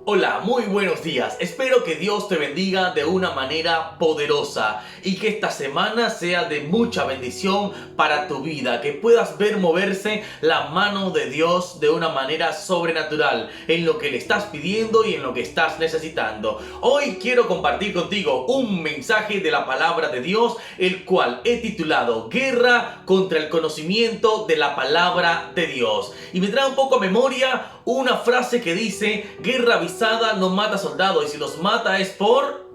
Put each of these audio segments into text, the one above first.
Hola, muy buenos días. Espero que Dios te bendiga de una manera poderosa y que esta semana sea de mucha bendición para tu vida, que puedas ver moverse la mano de Dios de una manera sobrenatural en lo que le estás pidiendo y en lo que estás necesitando. Hoy quiero compartir contigo un mensaje de la palabra de Dios, el cual he titulado Guerra contra el conocimiento de la palabra de Dios. Y me trae un poco a memoria una frase que dice: guerra avisada no mata soldados, y si los mata es por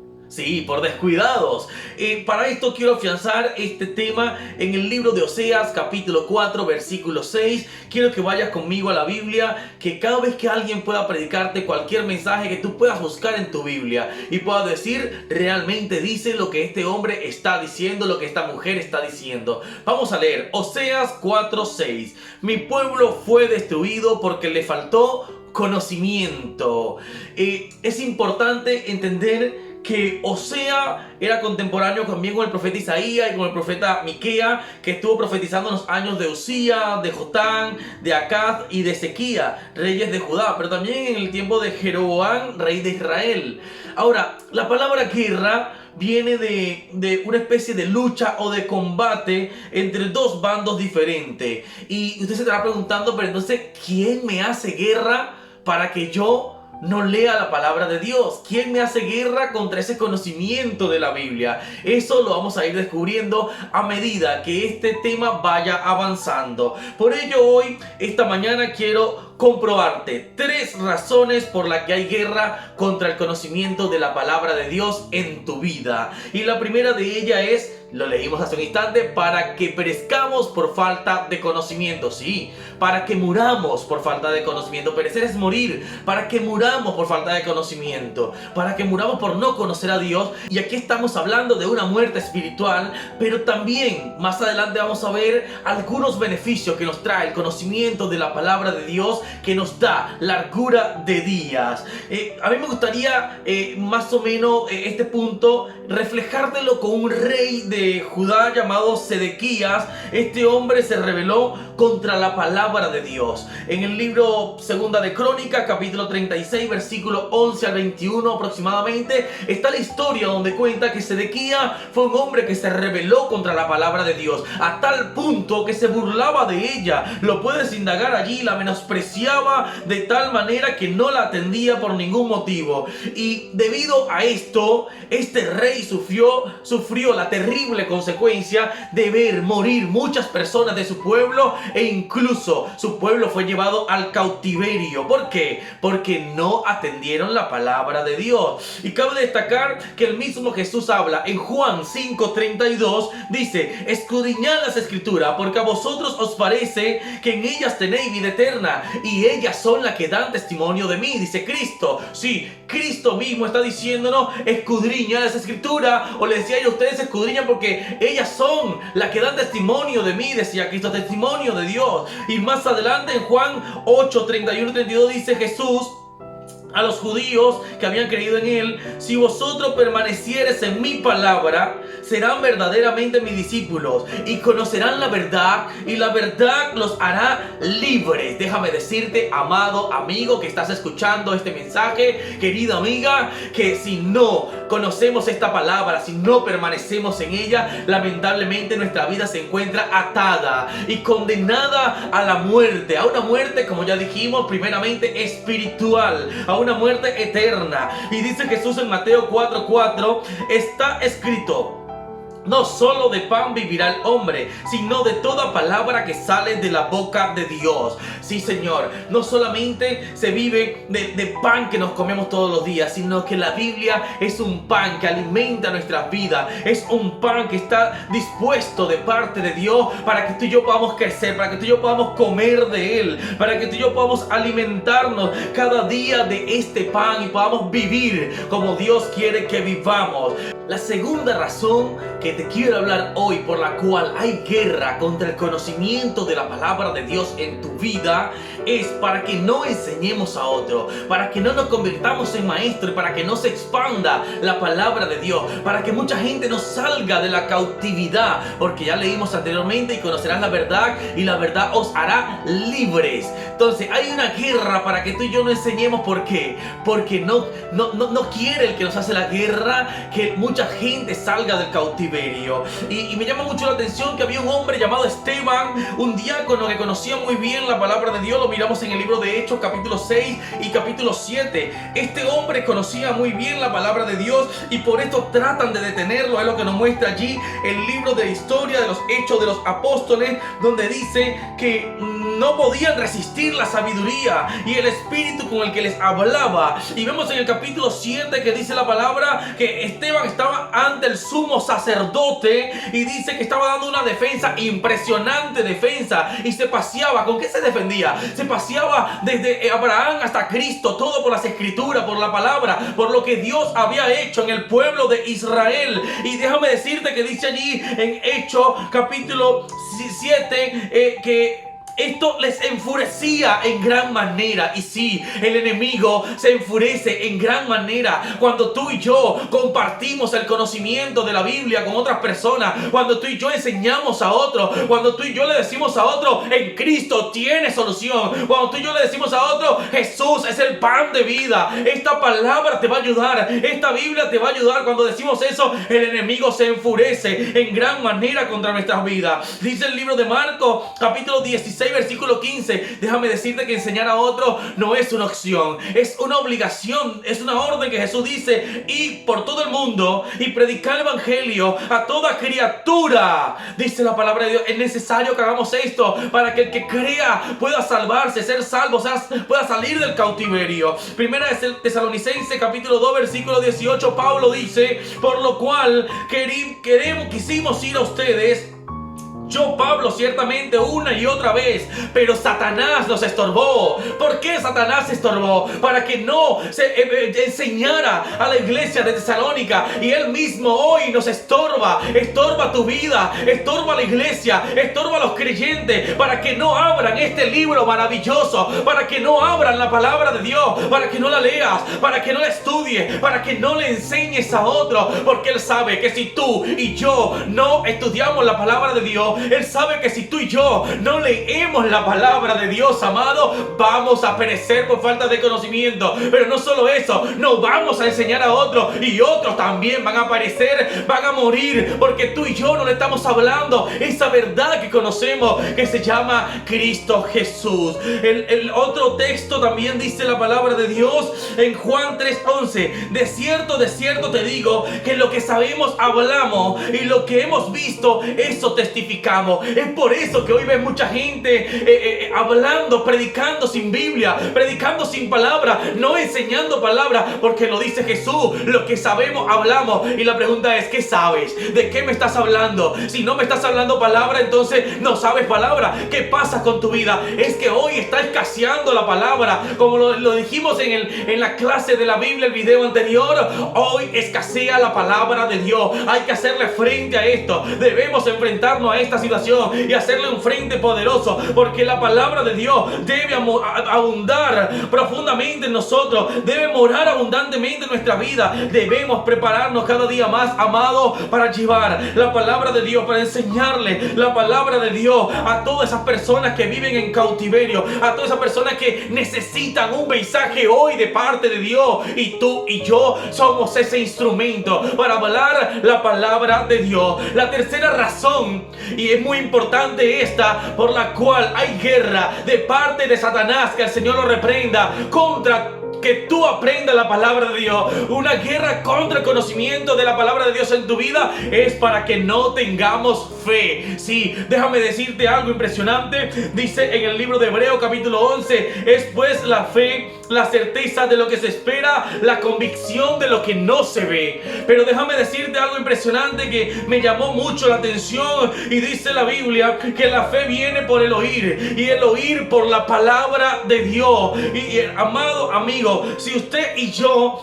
descuidados. Para esto quiero afianzar este tema en el libro de Oseas, capítulo 4, versículo 6. Quiero que vayas conmigo a la Biblia, que cada vez que alguien pueda predicarte cualquier mensaje, que tú puedas buscar en tu Biblia y puedas decir, realmente dice lo que este hombre está diciendo, lo que esta mujer está diciendo. Vamos a leer Oseas 4, 6. Mi pueblo fue destruido porque le faltó conocimiento. Es importante entender que Oseas era contemporáneo también con el profeta Isaías y con el profeta Miqueas, que estuvo profetizando en los años de Uzías, de Jotán, de Acaz y de Ezequías, reyes de Judá, pero también en el tiempo de Jeroboam, rey de Israel. Ahora, la palabra guerra viene de una especie de lucha o de combate entre dos bandos diferentes. Y usted se estará preguntando, pero entonces, ¿quién me hace guerra para que yo no lea la palabra de Dios? ¿Quién me hace guerra contra ese conocimiento de la Biblia? Eso lo vamos a ir descubriendo a medida que este tema vaya avanzando. Por ello hoy, esta mañana, quiero comprobarte 3 razones por las que hay guerra contra el conocimiento de la palabra de Dios en tu vida. Y la primera de ellas es, lo leímos hace un instante, para que perezcamos por falta de conocimiento. Sí, para que muramos por falta de conocimiento. Perecer es morir. Para que muramos por falta de conocimiento. Para que muramos por no conocer a Dios. Y aquí estamos hablando de una muerte espiritual, pero también más adelante vamos a ver algunos beneficios que nos trae el conocimiento de la palabra de Dios, que nos da largura de días. A mí me gustaría más o menos este punto reflejártelo con un rey de Judá llamado Sedequías. Este hombre se rebeló contra la palabra de Dios. En el libro Segunda de Crónicas, capítulo 36, versículo 11 al 21 aproximadamente, está la historia donde cuenta que Sedequías fue un hombre que se rebeló contra la palabra de Dios, a tal punto que se burlaba de ella. Lo puedes indagar allí, la menospreciaba de tal manera que no la atendía por ningún motivo. Y debido a esto, este rey sufrió la terrible consecuencia de ver morir muchas personas de su pueblo, e incluso su pueblo fue llevado al cautiverio. ¿Por qué? Porque no atendieron la palabra de Dios. Y cabe destacar que el mismo Jesús habla en Juan 5:32, dice: escudriñad las escrituras, porque a vosotros os parece que en ellas tenéis vida eterna, y ellas son las que dan testimonio de mí, dice Cristo. Sí, Cristo mismo está diciéndonos: escudriña las escrituras. O le decía yo, ustedes escudriñan porque ellas son las que dan testimonio de mí, decía Cristo, testimonio de Dios. Y más adelante en Juan 8:31-32 dice Jesús a los judíos que habían creído en él: si vosotros permaneciereis en mi palabra, serán verdaderamente mis discípulos y conocerán la verdad, y la verdad los hará libres. Déjame decirte, amado amigo que estás escuchando este mensaje, querida amiga, que si no conocemos esta palabra, si no permanecemos en ella, lamentablemente nuestra vida se encuentra atada y condenada a la muerte, a una muerte, como ya dijimos, primeramente espiritual, a una muerte eterna. Y dice Jesús en Mateo 4:4, está escrito: no solo de pan vivirá el hombre, sino de toda palabra que sale de la boca de Dios. Sí, Señor, no solamente se vive de pan que nos comemos todos los días, sino que la Biblia es un pan que alimenta nuestras vidas. Es un pan que está dispuesto de parte de Dios para que tú y yo podamos crecer, para que tú y yo podamos comer de él, para que tú y yo podamos alimentarnos cada día de este pan y podamos vivir como Dios quiere que vivamos. La segunda razón que te quiero hablar hoy por la cual hay guerra contra el conocimiento de la palabra de Dios en tu vida es para que no enseñemos a otro, para que no nos convirtamos en maestros y para que no se expanda la palabra de Dios, para que mucha gente no salga de la cautividad, porque ya leímos anteriormente y conocerás la verdad y la verdad os hará libres. Entonces hay una guerra para que tú y yo no enseñemos. ¿Por qué? Porque no quiere el que nos hace la guerra que mucha gente salga del cautiverio. Y me llama mucho la atención que había un hombre llamado Esteban, un diácono que conocía muy bien la palabra de Dios. Lo miramos en el libro de Hechos capítulo 6 y capítulo 7. Este hombre conocía muy bien la palabra de Dios y por esto tratan de detenerlo. Es lo que nos muestra allí el libro de historia de los Hechos de los Apóstoles, donde dice que no podían resistir la sabiduría y el espíritu con el que les hablaba. Y vemos en el capítulo 7 que dice la palabra que Esteban estaba ante el sumo sacerdote y dice que estaba dando una defensa, impresionante defensa, y se paseaba. ¿Con qué se defendía? Se paseaba desde Abraham hasta Cristo, todo por las escrituras, por la palabra, por lo que Dios había hecho en el pueblo de Israel. Y déjame decirte que dice allí en Hechos capítulo 7 que esto les enfurecía en gran manera. Y sí, el enemigo se enfurece en gran manera cuando tú y yo compartimos el conocimiento de la Biblia con otras personas, cuando tú y yo enseñamos a otros, cuando tú y yo le decimos a otros, en Cristo tiene solución, cuando tú y yo le decimos a otros, Jesús es el pan de vida. Esta palabra te va a ayudar, esta Biblia te va a ayudar. Cuando decimos eso, el enemigo se enfurece en gran manera contra nuestras vidas. Dice el libro de Marcos capítulo 16 versículo 15, déjame decirte que enseñar a otro no es una opción, es una obligación, es una orden que Jesús dice: ir por todo el mundo y predicar el evangelio a toda criatura. Dice la palabra de Dios, es necesario que hagamos esto para que el que crea pueda salvarse, ser salvo, pueda salir del cautiverio. Primera de Tesalonicenses capítulo 2 versículo 18, Pablo dice: por lo cual quisimos ir a ustedes, yo, Pablo, ciertamente una y otra vez, pero Satanás nos estorbó. ¿Por qué Satanás estorbó? Para que no se enseñara a la iglesia de Tesalónica. Y él mismo hoy nos estorba tu vida, estorba a la iglesia, estorba a los creyentes, para que no abran este libro maravilloso, para que no abran la palabra de Dios, para que no la leas, para que no la estudies, para que no le enseñes a otros, porque él sabe que si tú y yo no estudiamos la palabra de Dios, él sabe que si tú y yo no leemos la palabra de Dios, amado, vamos a perecer por falta de conocimiento. Pero no solo eso, no vamos a enseñar a otros y otros también van a perecer, van a morir, porque tú y yo no le estamos hablando esa verdad que conocemos, que se llama Cristo Jesús. El otro texto también dice la palabra de Dios en Juan 3:11: de cierto te digo que lo que sabemos hablamos y lo que hemos visto, eso testificamos. Es por eso que hoy ves mucha gente hablando, predicando sin Biblia, predicando sin palabra, no enseñando palabra, porque lo dice Jesús: lo que sabemos hablamos. Y la pregunta es: ¿qué sabes? ¿De qué me estás hablando? Si no me estás hablando palabra, entonces no sabes palabra. ¿Qué pasa con tu vida? Es que hoy está escaseando la palabra, como lo dijimos en la clase de la Biblia, el video anterior. Hoy escasea la palabra de Dios. Hay que hacerle frente a esto. Debemos enfrentarnos a esta situación y hacerle un frente poderoso, porque la palabra de Dios debe abundar profundamente en nosotros, debe morar abundantemente en nuestra vida. Debemos prepararnos cada día más, amados, para llevar la palabra de Dios, para enseñarle la palabra de Dios a todas esas personas que viven en cautiverio, a todas esas personas que necesitan un mensaje hoy de parte de Dios, y tú y yo somos ese instrumento para hablar la palabra de Dios. La tercera razón, y es muy importante esta, por la cual hay guerra de parte de Satanás, que el Señor lo reprenda, contra que tú aprendas la palabra de Dios. Una guerra contra el conocimiento de la palabra de Dios en tu vida es para que no tengamos fe. Sí, déjame decirte algo impresionante. Dice en el libro de Hebreos capítulo 11: es pues la fe, la certeza de lo que se espera, la convicción de lo que no se ve. Pero déjame decirte algo impresionante que me llamó mucho la atención, y dice la Biblia que la fe viene por el oír, y el oír por la palabra de Dios. Y amado amigo, si usted y yo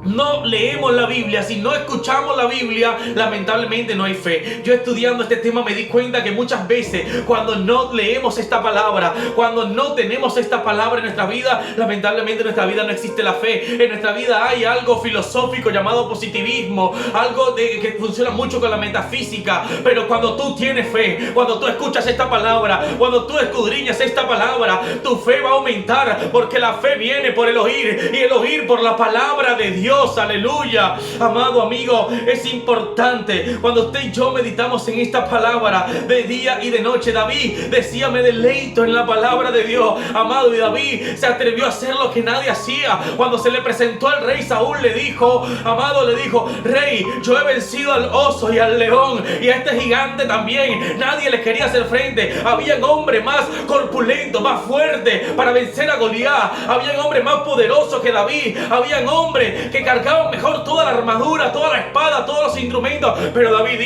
no leemos la Biblia, si no escuchamos la Biblia, lamentablemente no hay fe. Yo estudiando este tema me di cuenta que muchas veces cuando no leemos esta palabra, cuando no tenemos esta palabra en nuestra vida, lamentablemente en nuestra vida no existe la fe. En nuestra vida hay algo filosófico llamado positivismo, algo que funciona mucho con la metafísica. Pero cuando tú tienes fe, cuando tú escuchas esta palabra, cuando tú escudriñas esta palabra, tu fe va a aumentar, porque la fe viene por el oír y el oír por la palabra de Dios. Aleluya. Amado amigo, es importante cuando usted y yo meditamos en esta palabra de día y de noche. David decía: me deleito en la palabra de Dios. Amado, y David se atrevió a hacer lo que nadie hacía. Cuando se le presentó al rey Saúl, le dijo: amado, le dijo: rey, yo he vencido al oso y al león y a este gigante también. Nadie le quería hacer frente. Habían hombres más corpulentos, más fuertes para vencer a Goliat. Habían hombres más poderosos que David. Habían hombres que cargaban mejor toda la armadura, toda la espada, todos los instrumentos. Pero David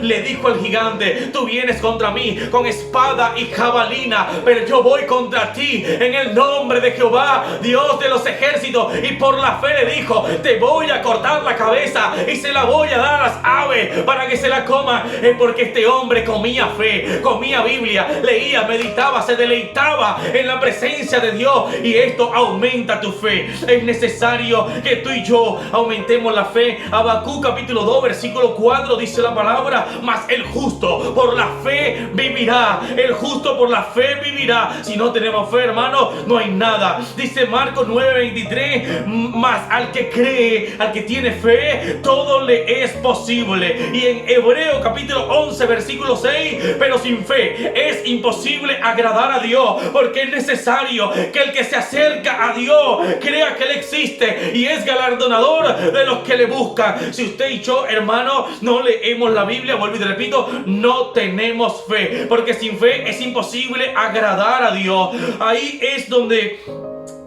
le dijo al gigante: tú vienes contra mí con espada y jabalina, pero yo voy contra ti en el nombre de Jehová, Dios de los ejércitos. Y por la fe le dijo: te voy a cortar la cabeza y se la voy a dar a las aves para que se la coman. Es porque este hombre comía fe, comía Biblia, leía, meditaba, se deleitaba en la presencia de Dios, y esto aumenta tu fe. Es necesario que tú y yo aumentemos la fe. Habacuc capítulo 2 versículo 4 dice la palabra: mas el justo por la fe vivirá. El justo por la fe vivirá. Si no tenemos fe, hermano, no hay nada. Dice Marcos 9:23: mas al que cree, al que tiene fe, todo le es posible. Y en Hebreo capítulo 11 versículo 6: pero sin fe es imposible agradar a Dios, porque es necesario que el que se acerca a Dios crea que Él existe y es galardonador de los que le buscan. Si usted y yo, hermano, no leemos la Biblia, vuelvo y te repito, no tenemos fe, porque sin fe es imposible agradar a Dios. Ahí es donde,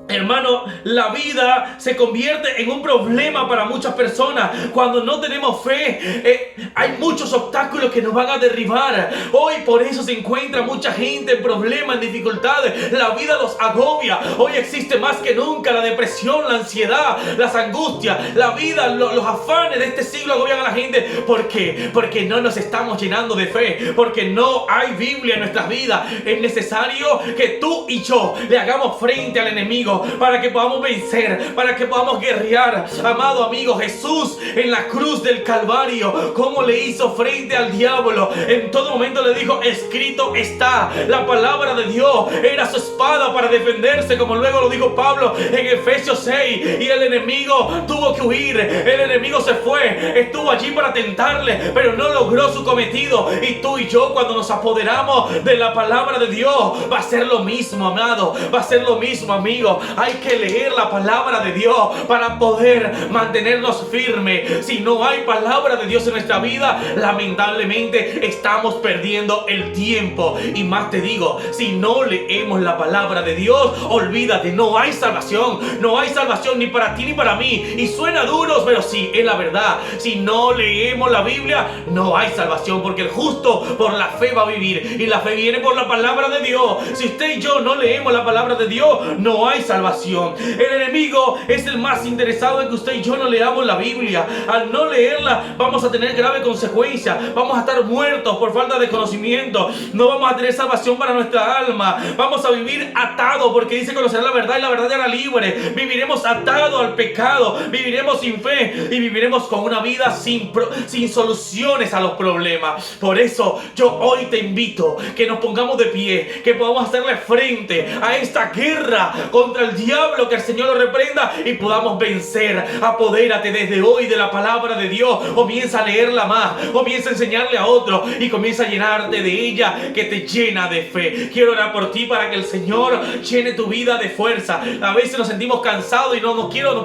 hermano, la vida se convierte en un problema para muchas personas. Cuando no tenemos fe, hay muchos obstáculos que nos van a derribar. Hoy por eso se encuentra mucha gente en problemas, en dificultades. La vida los agobia. Hoy existe más que nunca la depresión, la ansiedad, las angustias. La vida, los afanes de este siglo agobian a la gente. ¿Por qué? Porque no nos estamos llenando de fe, porque no hay Biblia en nuestras vidas. Es necesario que tú y yo le hagamos frente al enemigo, para que podamos vencer, para que podamos guerrear. Amado amigo, Jesús en la cruz del Calvario, ¿cómo le hizo frente al diablo? En todo momento le dijo: escrito está. La palabra de Dios era su espada para defenderse, como luego lo dijo Pablo en Efesios 6. Y el enemigo tuvo que huir, el enemigo se fue, estuvo allí para tentarle, pero no logró su cometido. Y tú y yo, cuando nos apoderamos de la palabra de Dios, va a ser lo mismo, amado, va a ser lo mismo, amigo. Hay que leer la palabra de Dios para poder mantenernos firmes. Si no hay palabra de Dios en nuestra vida, lamentablemente estamos perdiendo el tiempo. Y más te digo, si no leemos la palabra de Dios, olvídate, no hay salvación. No hay salvación ni para ti ni para mí. Y suena duro, pero sí, es la verdad. Si no leemos la Biblia, no hay salvación, porque el justo por la fe va a vivir. Y la fe viene por la palabra de Dios. Si usted y yo no leemos la palabra de Dios, no hay salvación. El enemigo es el más interesado en que usted y yo no leamos la Biblia. Al no leerla, vamos a tener graves consecuencias. Vamos a estar muertos por falta de conocimiento. No vamos a tener salvación para nuestra alma. Vamos a vivir atados, porque dice: conocerá la verdad y la verdad te hará libre. Viviremos atados al pecado, viviremos sin fe y viviremos con una vida sin soluciones a los problemas. Por eso yo hoy te invito que nos pongamos de pie, que podamos hacerle frente a esta guerra contra el diablo, que el Señor lo reprenda y podamos vencer. Apodérate desde hoy de la palabra de Dios. Comienza a leerla más, comienza a enseñarle a otro y comienza a llenarte de ella, que te llena de fe. Quiero orar por ti para que el Señor llene tu vida de fuerza. A veces nos sentimos cansados y no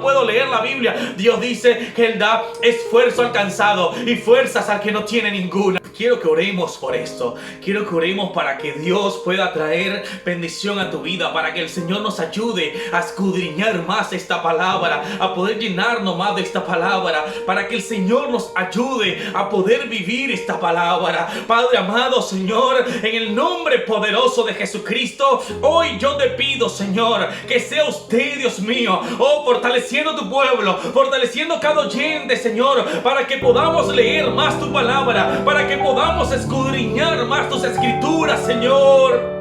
puedo leer la Biblia. Dios dice que Él da esfuerzo al cansado y fuerzas al que no tiene ninguna. quiero que oremos por esto. Quiero que oremos para que Dios pueda traer bendición a tu vida, para que el Señor nos ayude a escudriñar más esta palabra, a poder llenarnos más de esta palabra, para que el Señor nos ayude a poder vivir esta palabra. Padre amado, Señor, en el nombre poderoso de Jesucristo, hoy yo te pido, Señor, que sea usted, Dios mío, fortaleciendo tu pueblo, fortaleciendo cada oyente, Señor, para que podamos leer más tu palabra, para que podamos escudriñar más tus escrituras, Señor.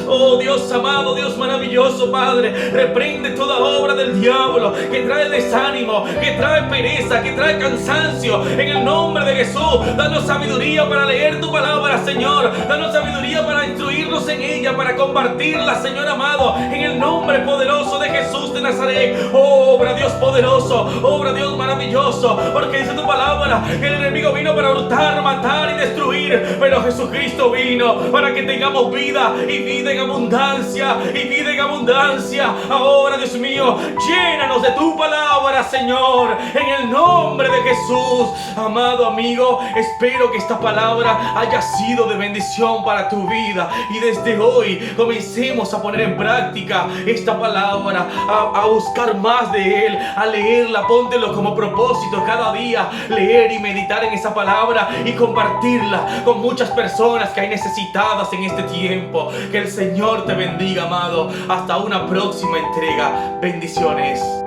Oh Dios amado, Dios maravilloso, Padre, reprende toda obra del diablo que trae desánimo, que trae pereza, que trae cansancio. En el nombre de Jesús, danos sabiduría para leer tu palabra, Señor. Danos sabiduría para instruirnos en ella, para compartirla, Señor amado. En el nombre poderoso de Jesús de Nazaret. Oh, obra Dios poderoso, obra Dios maravilloso, porque dice tu palabra que el enemigo vino para hurtar, matar y destruir, pero Jesucristo vino para que tengamos vida y vida en abundancia, y vida en abundancia. Ahora, Dios mío, llénanos de tu palabra, Señor, en el nombre de Jesús. Amado amigo, espero que esta palabra haya sido de bendición para tu vida, y desde hoy comencemos a poner en práctica esta palabra, a buscar más de Él, a leerla. Póntelo como propósito cada día, leer y meditar en esa palabra y compartirla con muchas personas que hay necesitadas en este tiempo. Que el Señor te bendiga, amado. Hasta una próxima entrega. Bendiciones.